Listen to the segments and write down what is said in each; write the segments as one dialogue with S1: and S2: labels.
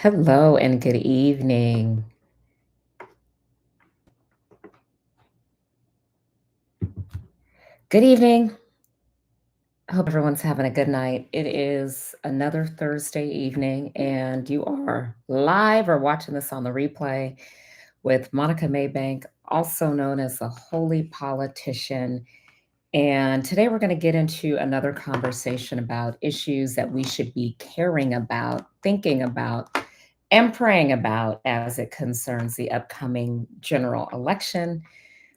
S1: Hello and good evening. Good evening. I hope everyone's having a good night. It is another Thursday evening, and you are live or watching this on the replay with Monica Maybank, also known as the Holy Politician. And today we're going to get into another conversation about issues that we should be caring about, thinking about, and praying about as it concerns the upcoming general election,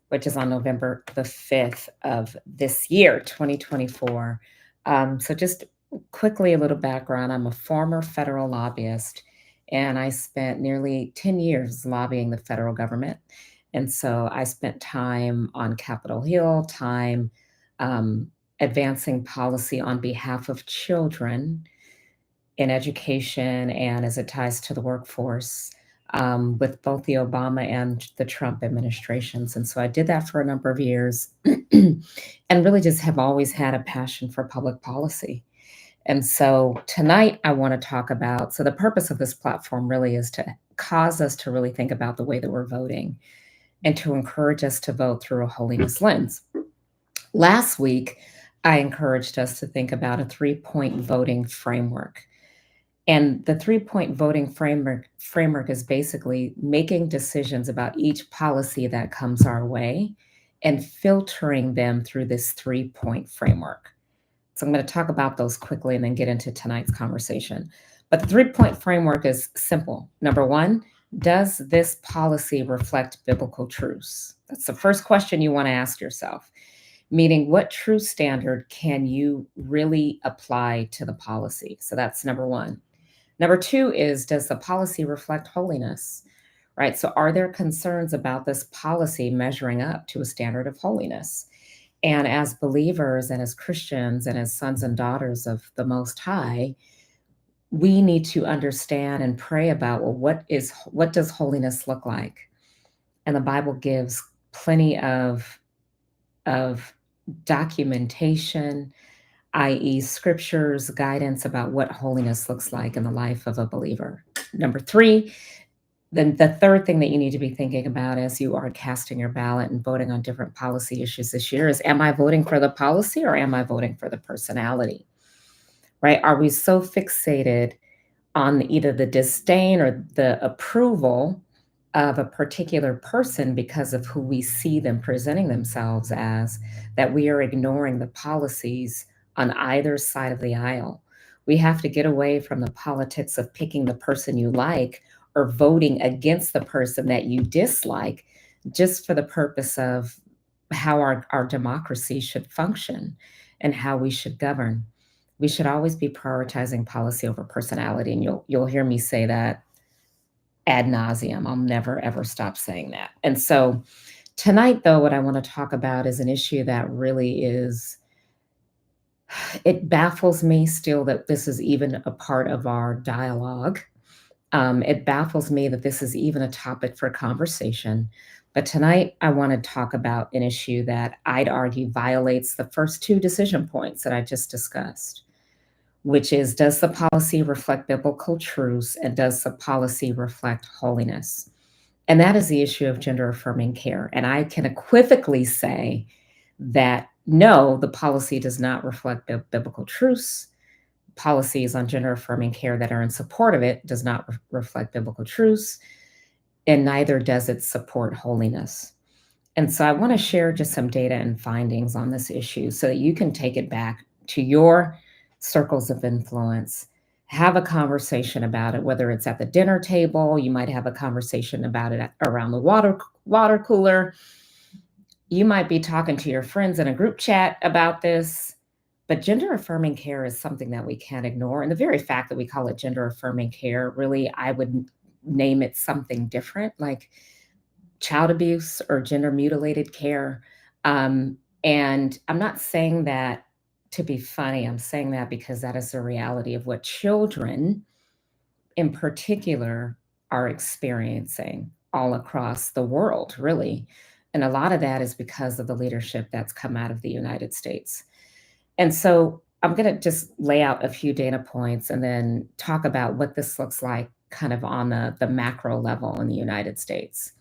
S1: which is on November the 5th of this year, 2024. So, just quickly, a little background. I'm a former federal lobbyist, and I spent nearly 10 years lobbying the federal government. And so, I spent time on Capitol Hill, time um, advancing policy on behalf of children in education and as it ties to the workforce with both the Obama and the Trump administrations. And so I did that for a number of years and really just have always had a passion for public policy. And so tonight I want to talk about the purpose of this platform really is to cause us to really think about the way that we're voting and to encourage us to vote through a holiness lens. Last week, I encouraged us to think about a 3 point voting framework, and the 3 point voting framework is basically making decisions about each policy that comes our way and filtering them through this 3 point framework. So I'm going to talk about those quickly and then get into tonight's conversation. But the 3 point framework is simple. Number one, does this policy reflect biblical truths? That's the first question you want to ask yourself. Meaning, what true standard can you really apply to the policy? So that's number one. Number two is, does the policy reflect holiness? Right? So, are there concerns about this policy measuring up to a standard of holiness? And as believers and as Christians and as sons and daughters of the Most High, we need to understand and pray about, well, what does holiness look like? And the Bible gives plenty of documentation, i.e., scriptures, guidance about what holiness looks like in the life of a believer. Number three, then the third thing that you need to be thinking about as you are casting your ballot and voting on different policy issues this year is, am I voting for the policy or am I voting for the personality? Right? Are we so fixated on either the disdain or the approval of a particular person because of who we see them presenting themselves as, that we are ignoring the policies on either side of the aisle? We have to get away from the politics of picking the person you like or voting against the person that you dislike just for the purpose of how our democracy should function and how we should govern. We should always be prioritizing policy over personality, and you'll hear me say that ad nauseum. I'll never ever stop saying that. And so tonight, though, what I want to talk about is an issue that really is, it baffles me still that this is even a part of our dialogue. It baffles me that this is even a topic for conversation. But tonight, I want to talk about an issue that I'd argue violates the first two decision points that I just discussed, which is, does the policy reflect biblical truths and does the policy reflect holiness? And that is the issue of gender affirming care. And I can equivocally say that no, the policy does not reflect biblical truths. Policies on gender affirming care that are in support of it does not reflect biblical truths, and neither does it support holiness. And so I want to share just some data and findings on this issue so that you can take it back to your circles of influence, have a conversation about it, whether it's at the dinner table, you might have a conversation about it around the water cooler. You might be talking to your friends in a group chat about this, but gender affirming care is something that we can't ignore. And the very fact that we call it gender affirming care, really, I would name it something different, like child abuse or gender mutilated care. And I'm not saying that to be funny. I'm saying that because that is the reality of what children in particular are experiencing all across the world, really. And a lot of that is because of the leadership that's come out of the United States. And so I'm going to just lay out a few data points and then talk about what this looks like kind of on the macro level in the United States.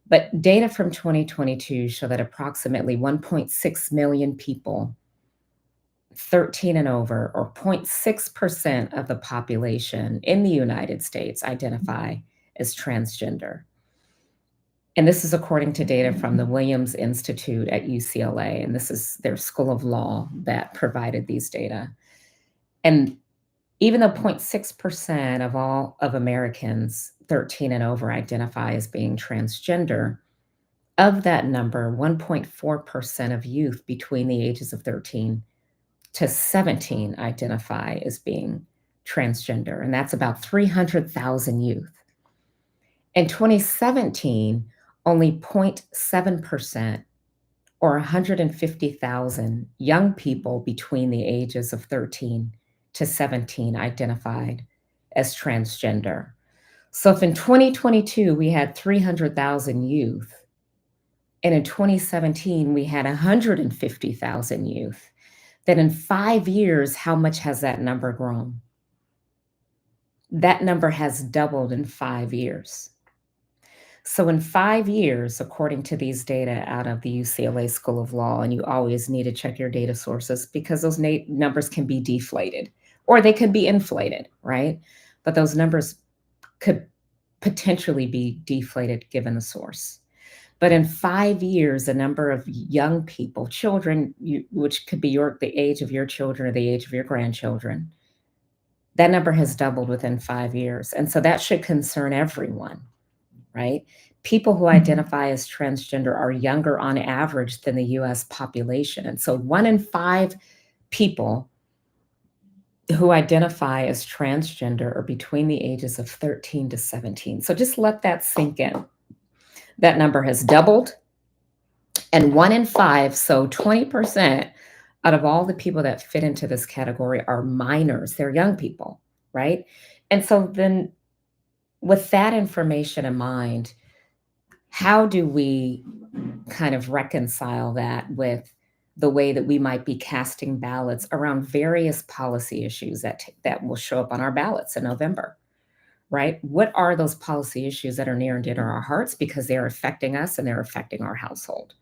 S1: But data from 2022 show that approximately 1.6 million people 13 and over, or 0.6% of the population in the United States, identify as transgender. And this is according to data from the Williams Institute at UCLA, and this is their School of Law that provided these data. And even though 0.6% of all of Americans 13 and over identify as being transgender, of that number, 1.4% of youth between the ages of 13 to 17 identify as being transgender, and that's about 300,000 youth. In 2017, only 0.7%, or 150,000 young people between the ages of 13 to 17 identified as transgender. So if in 2022 we had 300,000 youth, and in 2017 we had 150,000 youth, then in 5 years, how much has that number grown? That number has doubled in 5 years. So in 5 years, according to these data out of the UCLA School of Law, and you always need to check your data sources because those numbers can be deflated or they could be inflated, right? But those numbers could potentially be deflated given the source. But in 5 years, the number of young people, children, which could be the age of your children or the age of your grandchildren, that number has doubled within 5 years. And so that should concern everyone, right? People who identify as transgender are younger on average than the US population. And so 1 in 5 people who identify as transgender are between the ages of 13 to 17. So just let that sink in. That number has doubled. And 1 in 5, so 20% out of all the people that fit into this category are minors. They're young people, right? And so then, with that information in mind, how do we kind of reconcile that with the way that we might be casting ballots around various policy issues that will show up on our ballots in November? Right? What are those policy issues that are near and dear to our hearts because they're affecting us and they're affecting our household?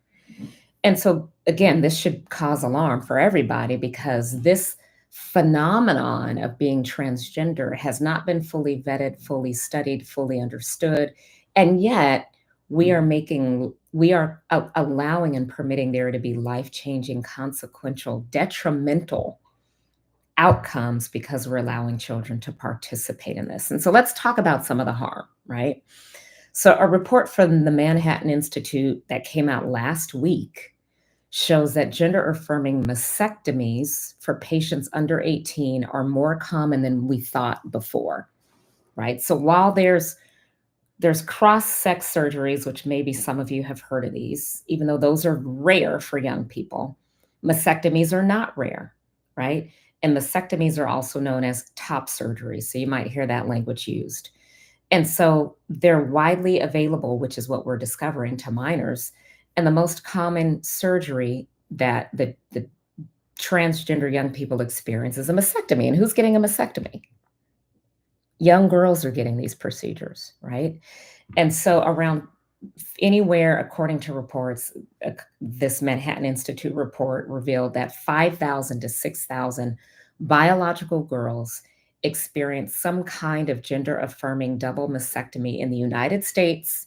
S1: And so, again, this should cause alarm for everybody because this phenomenon of being transgender has not been fully vetted, fully studied, fully understood. And yet, we are allowing and permitting there to be life changing, consequential, detrimental outcomes because we're allowing children to participate in this. And so let's talk about some of the harm, right? So, a report from the Manhattan Institute that came out last week shows that gender affirming mastectomies for patients under 18 are more common than we thought before, right? So, while there's cross sex surgeries, which maybe some of you have heard of these, even though those are rare for young people, mastectomies are not rare, right? And mastectomies are also known as top surgery. So you might hear that language used. And so they're widely available, which is what we're discovering to minors. And the most common surgery that the transgender young people experience is a mastectomy. And who's getting a mastectomy? Young girls are getting these procedures, right? And so around anywhere, according to reports, this Manhattan Institute report revealed that 5,000 to 6,000 biological girls experience some kind of gender affirming double mastectomy in the United States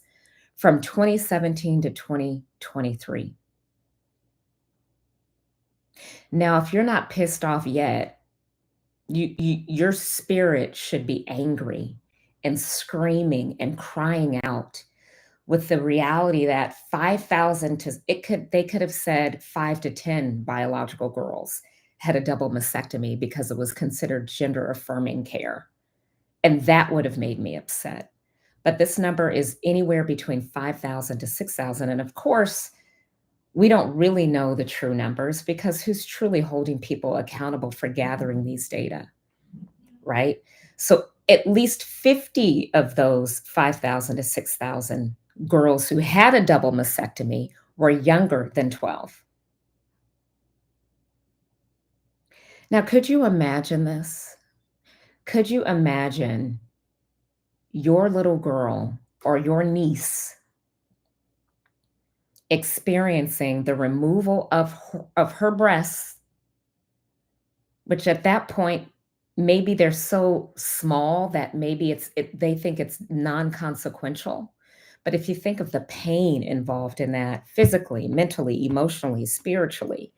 S1: from 2017 to 2023. Now, if you're not pissed off yet, your spirit should be angry and screaming and crying out with the reality that 5,000 to they could have said 5 to 10 biological girls had a double mastectomy because it was considered gender affirming care. And that would have made me upset. But this number is anywhere between 5,000 to 6,000. And of course, we don't really know the true numbers because who's truly holding people accountable for gathering these data, right? So at least 50 of those 5,000 to 6,000 girls who had a double mastectomy were younger than 12. Now, could you imagine this? Could you imagine your little girl or your niece experiencing the removal of her breasts, which at that point, maybe they're so small that maybe they think it's non-consequential. But if you think of the pain involved in that physically, mentally, emotionally, spiritually,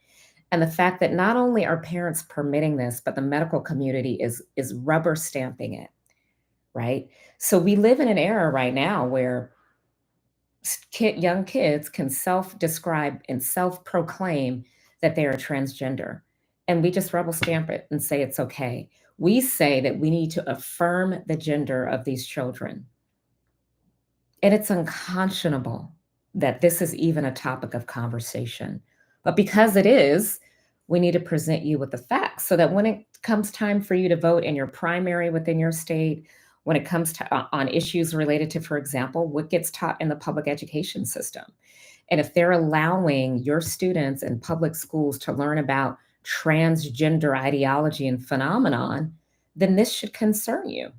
S1: and the fact that not only are parents permitting this, but the medical community is rubber stamping it, right? So we live in an era right now where young kids can self-describe and self-proclaim that they are transgender, and we just rubber stamp it and say it's okay. We say that we need to affirm the gender of these children, and it's unconscionable that this is even a topic of conversation. But because it is, we need to present you with the facts so that when it comes time for you to vote in your primary within your state, when it comes to on issues related to, for example, what gets taught in the public education system. And if they're allowing your students in public schools to learn about transgender ideology and phenomenon, then this should concern you,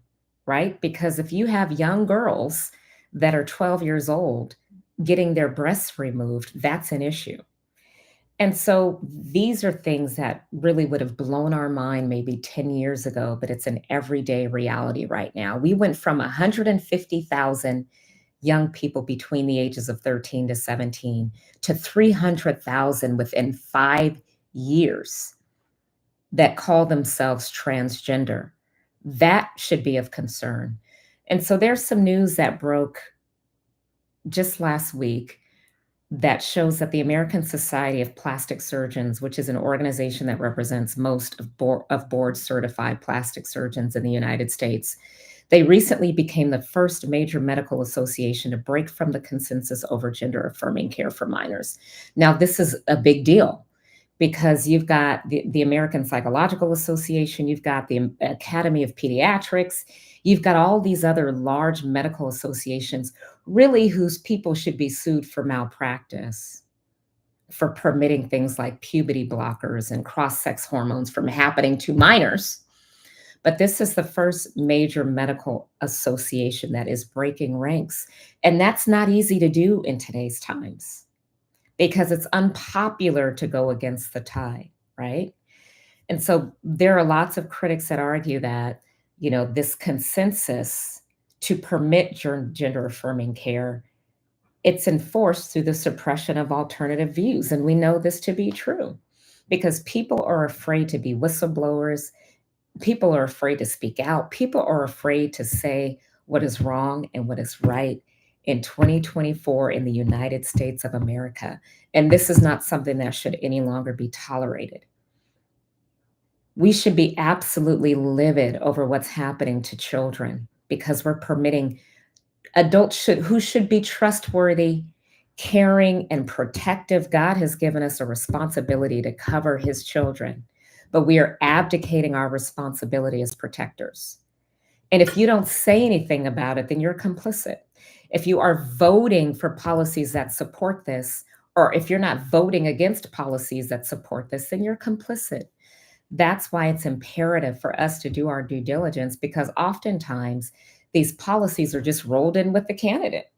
S1: right? Because if you have young girls that are 12 years old getting their breasts removed, that's an issue. And so these are things that really would have blown our mind maybe 10 years ago, but it's an everyday reality right now. We went from 150,000 young people between the ages of 13 to 17 to 300,000 within 5 years that call themselves transgender. That should be of concern. And so there's some news that broke just last week that shows that the American Society of Plastic Surgeons, which is an organization that represents most of board certified plastic surgeons in the United States, they recently became the first major medical association to break from the consensus over gender affirming care for minors. Now, this is a big deal because you've got the American Psychological Association, you've got the Academy of Pediatrics, you've got all these other large medical associations, really whose people should be sued for malpractice, for permitting things like puberty blockers and cross-sex hormones from happening to minors. But this is the first major medical association that is breaking ranks. And that's not easy to do in today's times because it's unpopular to go against the tide, right? And so there are lots of critics that argue that, this consensus to permit gender affirming care, it's enforced through the suppression of alternative views. And we know this to be true because people are afraid to be whistleblowers. People are afraid to speak out. People are afraid to say what is wrong and what is right in 2024 in the United States of America. And this is not something that should any longer be tolerated. We should be absolutely livid over what's happening to children because we're permitting adults who should be trustworthy, caring, and protective. God has given us a responsibility to cover his children, but we are abdicating our responsibility as protectors. And if you don't say anything about it, then you're complicit. If you are voting for policies that support this, or if you're not voting against policies that support this, then you're complicit. That's why it's imperative for us to do our due diligence because oftentimes these policies are just rolled in with the candidate,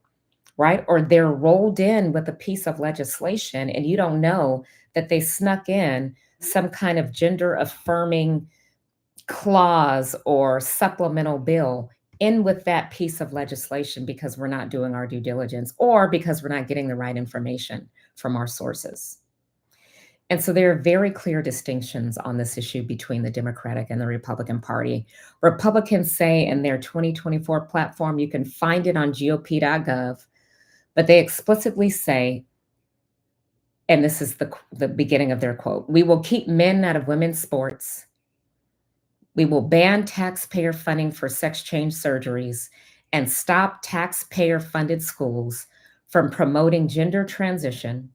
S1: right? Or they're rolled in with a piece of legislation and you don't know that they snuck in some kind of gender affirming clause or supplemental bill in with that piece of legislation because we're not doing our due diligence or because we're not getting the right information from our sources. And so there are very clear distinctions on this issue between the Democratic and the Republican Party. Republicans say in their 2024 platform, you can find it on GOP.gov, but they explicitly say, and this is the beginning of their quote, we will keep men out of women's sports. We will ban taxpayer funding for sex change surgeries and stop taxpayer funded schools from promoting gender transition.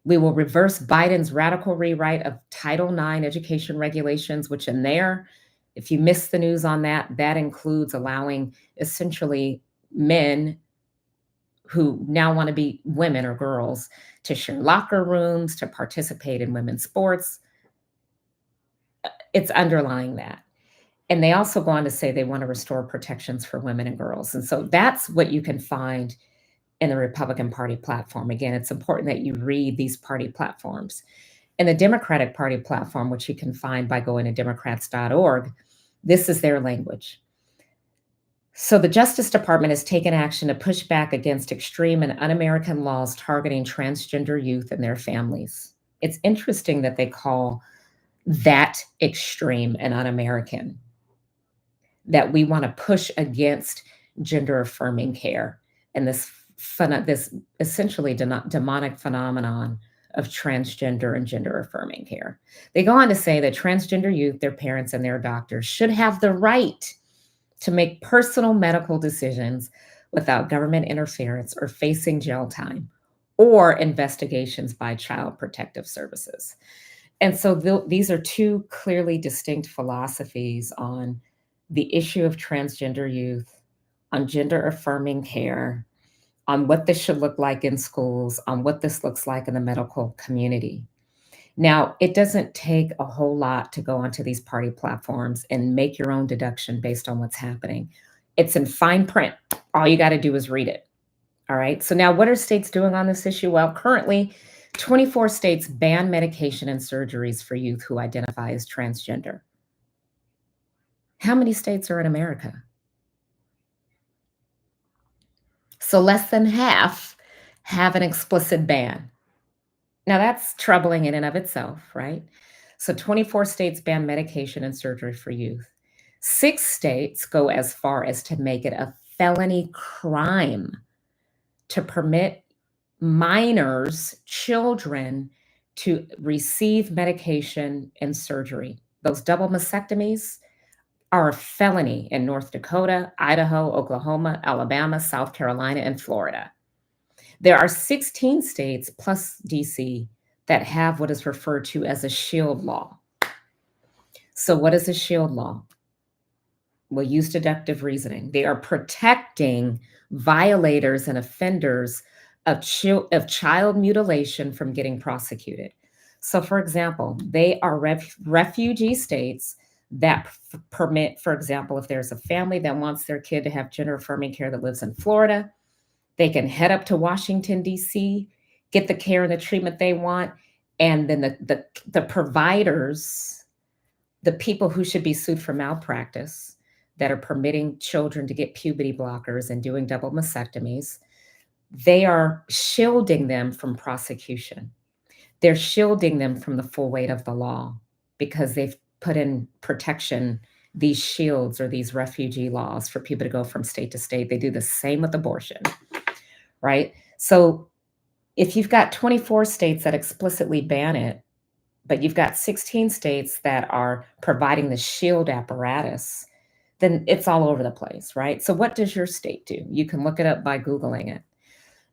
S1: We will reverse Biden's radical rewrite of Title IX education regulations, which in there, if you missed the news on that, that includes allowing essentially men who now want to be women or girls to share locker rooms, to participate in women's sports. It's underlying that. And they also go on to say they want to restore protections for women and girls. And so that's what you can find in the Republican Party platform. Again, it's important that you read these party platforms. In the Democratic Party platform, which you can find by going to democrats.org, this is their language. So the Justice Department has taken action to push back against extreme and un-American laws targeting transgender youth and their families. It's interesting that they call that extreme and un-American, that we want to push against gender affirming care and this essentially demonic phenomenon of transgender and gender affirming care. They go on to say that transgender youth, their parents, and their doctors should have the right to make personal medical decisions without government interference or facing jail time or investigations by Child Protective Services. And so these are two clearly distinct philosophies on the issue of transgender youth, on gender affirming care, on what this should look like in schools, on what this looks like in the medical community. Now, it doesn't take a whole lot to go onto these party platforms and make your own deduction based on what's happening. It's in fine print. All you got to do is read it. All right. So, now what are states doing on this issue? Well, currently, 24 states ban medication and surgeries for youth who identify as transgender. How many states are in America? So, less than half have an explicit ban. Now, that's troubling in and of itself, right? So, 24 states ban medication and surgery for youth. 6 states go as far as to make it a felony crime to permit minors, children, to receive medication and surgery. Those double mastectomies are a felony in North Dakota, Idaho, Oklahoma, Alabama, South Carolina, and Florida. There are 16 states plus DC that have what is referred to as a shield law. So, what is a shield law? We'll use deductive reasoning. They are protecting violators and offenders of child mutilation from getting prosecuted. So, for example, they are refugee states that permit, for example, if there's a family that wants their kid to have gender affirming care that lives in Florida, they can head up to Washington, D.C., get the care and the treatment they want, and then the providers, the people who should be sued for malpractice, that are permitting children to get puberty blockers and doing double mastectomies, they are shielding them from prosecution. They're shielding them from the full weight of the law because they've put in protection, these shields or these refugee laws for people to go from state to state. They do the same with abortion, right? So if you've got 24 states that explicitly ban it, but you've got 16 states that are providing the shield apparatus, then it's all over the place, right? So what does your state do? You can look it up by Googling it.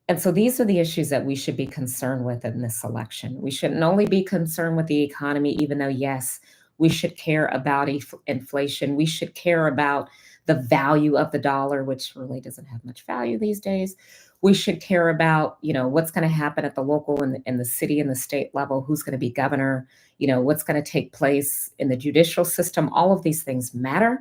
S1: And so these are the issues that we should be concerned with in this election. We shouldn't only be concerned with the economy, even though, yes, we should care about inflation. We should care about the value of the dollar, which really doesn't have much value these days. We should care about, what's going to happen at the local and the city and the state level, who's going to be governor, what's going to take place in the judicial system. All of these things matter.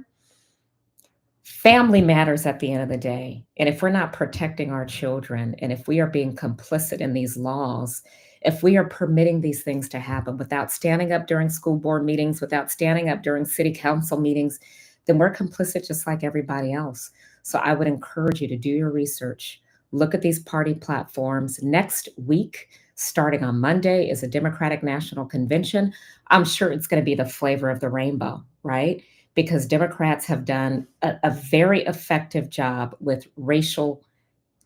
S1: Family matters at the end of the day. And if we're not protecting our children, and if we are being complicit in these laws, if we are permitting these things to happen without standing up during school board meetings, without standing up during city council meetings, then we're complicit just like everybody else. So I would encourage you to do your research. Look at these party platforms. Next week, starting on Monday, is a Democratic National Convention. I'm sure it's going to be the flavor of the rainbow, right? Because Democrats have done a very effective job with racial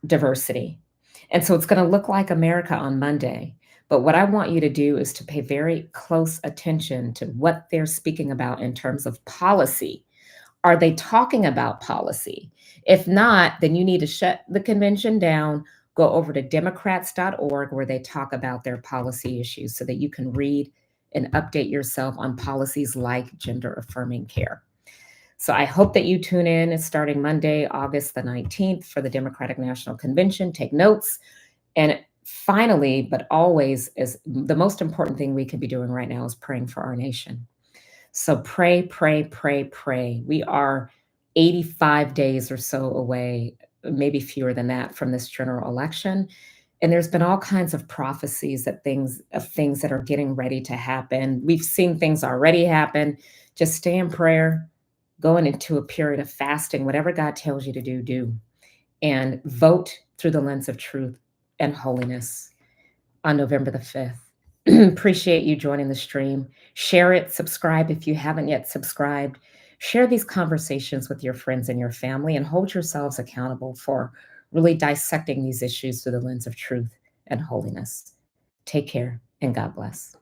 S1: diversity. And so it's going to look like America on Monday. But what I want you to do is to pay very close attention to what they're speaking about in terms of policy. Are they talking about policy? If not, then you need to shut the convention down, go over to democrats.org where they talk about their policy issues so that you can read and update yourself on policies like gender affirming care. So I hope that you tune in. It's starting Monday, August the 19th for the Democratic National Convention. Take notes. And finally, but always, is the most important thing we can be doing right now is praying for our nation. So pray, pray, pray, pray. We are 85 days or so away, maybe fewer than that, from this general election. And there's been all kinds of prophecies of things that are getting ready to happen. We've seen things already happen. Just stay in prayer, going into a period of fasting, whatever God tells you to do, do. And vote through the lens of truth and holiness on November the 5th. Appreciate you joining the stream. Share it, subscribe if you haven't yet subscribed. Share these conversations with your friends and your family and hold yourselves accountable for really dissecting these issues through the lens of truth and holiness. Take care and God bless.